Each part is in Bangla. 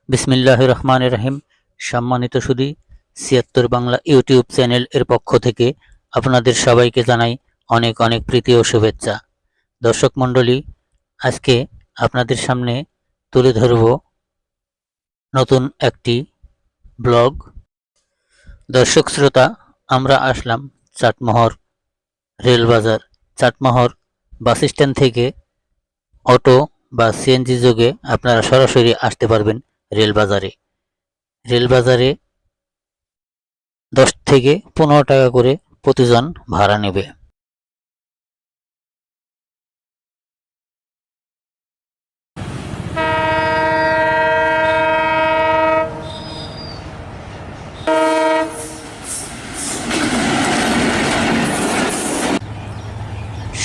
বিসমিল্লাহির রহমানির রহিম। সম্মানিত সুধী, ৭৬ বাংলা ইউটিউব চ্যানেল এর পক্ষ থেকে আপনাদের সবাইকে জানাই অনেক অনেক প্রীতি ও শুভেচ্ছা। দর্শক মণ্ডলী, আজকে আপনাদের সামনে তুলে ধরব নতুন একটি ব্লগ। দর্শক শ্রোতা, আমরা আসলাম চাটমোহর রেলবাজার। চাটমোহর বাস স্ট্যান্ড থেকে অটো বা সিএনজি যোগে আপনারা সরাসরি আসতে পারবেন রেলবাজারে। রেলবাজারে 10 থেকে 15 টাকা করে প্রতিজন ভাড়া নেবে।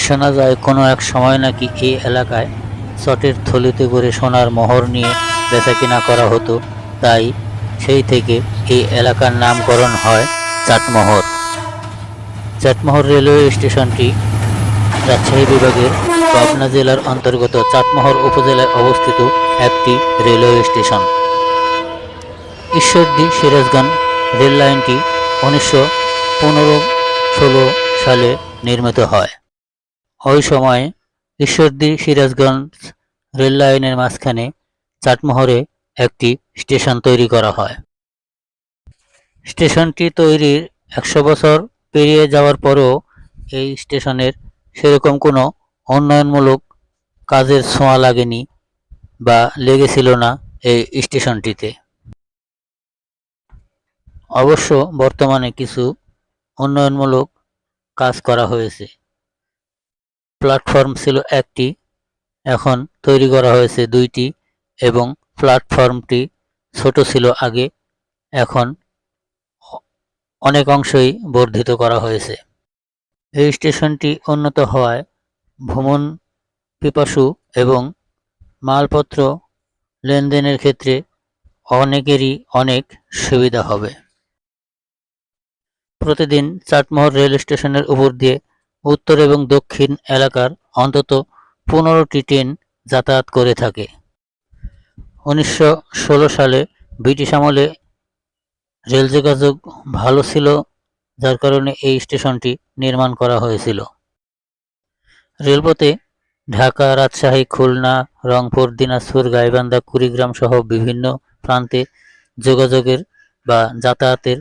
শোনা যায় কোনো এক সময় নাকি এই এলাকায় চটের থলিতে করে সোনার মোহর নিয়ে বেচাকেনা করা হতো, তাই সেই থেকে এই এলাকার নামকরণ হয় চাটমোহর। চাটমোহর রেলওয়ে স্টেশনটি রাজশাহী বিভাগের পাবনা জেলার অন্তর্গত চাটমোহর উপজেলায় অবস্থিত একটি railway station. Ishwardi Sirajganj rail লাইনটি 1915-16 সালে নির্মিত হয়। ওই সময় ঈশ্বরদী সিরাজগঞ্জ রেল লাইনের মাঝখানে চাটমোহরে একটি স্টেশন তৈরি করা হয়। স্টেশনটি তৈরির 100 বছর পেরিয়ে যাওয়ার পরও এই স্টেশনের সেরকম কোনো উন্নয়নমূলক কাজের ছোঁয়া লাগেনি বা লেগেছিল না এই স্টেশনটিতে। অবশ্য বর্তমানে কিছু উন্নয়নমূলক কাজ করা হয়েছে। প্ল্যাটফর্ম ছিল একটি, এখন তৈরি করা হয়েছে 2টি, এবং প্ল্যাটফর্মটি ছোট ছিল আগে, এখন অনেক অংশই বর্ধিত করা হয়েছে। এই স্টেশনটি উন্নত হওয়ায় ভ্রমণ পিপাসু এবং মালপত্র লেনদেনের ক্ষেত্রে অনেকেরই অনেক সুবিধা হবে। প্রতিদিন চাটমোহর রেল স্টেশনের উপর দিয়ে উত্তর এবং দক্ষিণ এলাকার অন্তত 15টি ট্রেন যাতায়াত করে থাকে। 1916 সালে ব্রিটিশ আমলে রেল যোগাযোগ ভালো ছিল, যার কারণে এই স্টেশনটি নির্মাণ করা হয়েছিল। রেলপথে ঢাকা, রাজশাহী, খুলনা, রংপুর, দিনাজপুর, গাইবান্ধা, কুড়িগ্রাম সহ বিভিন্ন প্রান্তে যোগাযোগের বা যাতায়াতের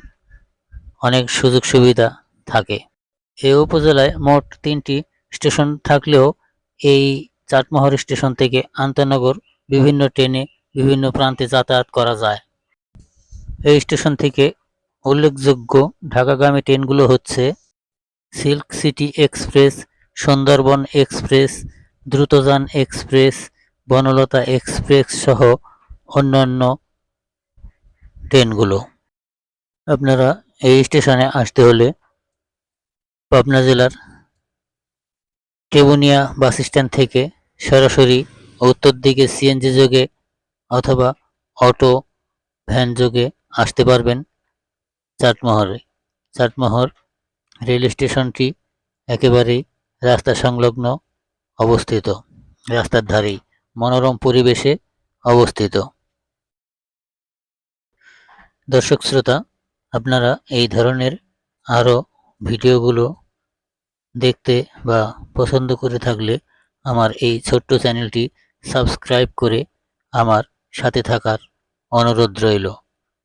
অনেক সুযোগ সুবিধা থাকে। এই উপজেলায় মোট 3টি স্টেশন থাকলেও এই চাটমোহর স্টেশন থেকে আন্তনগর বিভিন্ন ট্রেনে বিভিন্ন প্রান্তে যাতায়াত করা যায়। এই স্টেশন থেকে উল্লেখযোগ্য ঢাকাগামী ট্রেনগুলো হচ্ছে Silk City Express, Sundarban Express, Drutojan Express, Banalata Express সহ অন্যান্য ট্রেনগুলো। আপনারা এই স্টেশনে আসতে হলে পাবনা জেলার টেবুনিয়া বাস স্ট্যান্ড থেকে সরাসরি উত্তর দিকে সিএনজি যোগে অথবা অটো ভ্যান যোগে আসতে পারবেন চাটমোহরে। চাটমোহর রেল স্টেশনটি একেবারেই রাস্তা সংলগ্ন অবস্থিত, রাস্তার ধারেই মনোরম পরিবেশে অবস্থিত। দর্শক শ্রোতা, আপনারা এই ধরনের আরও ভিডিওগুলো দেখতে বা পছন্দ করে থাকলে আমার এই ছোট্ট চ্যানেলটি সাবস্ক্রাইব করে আমার সাথে থাকার অনুরোধ রইল।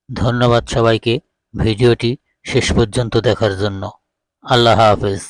ধন্যবাদ সবাইকে ভিডিওটি শেষ পর্যন্ত দেখার জন্য। আল্লাহ হাফেজ।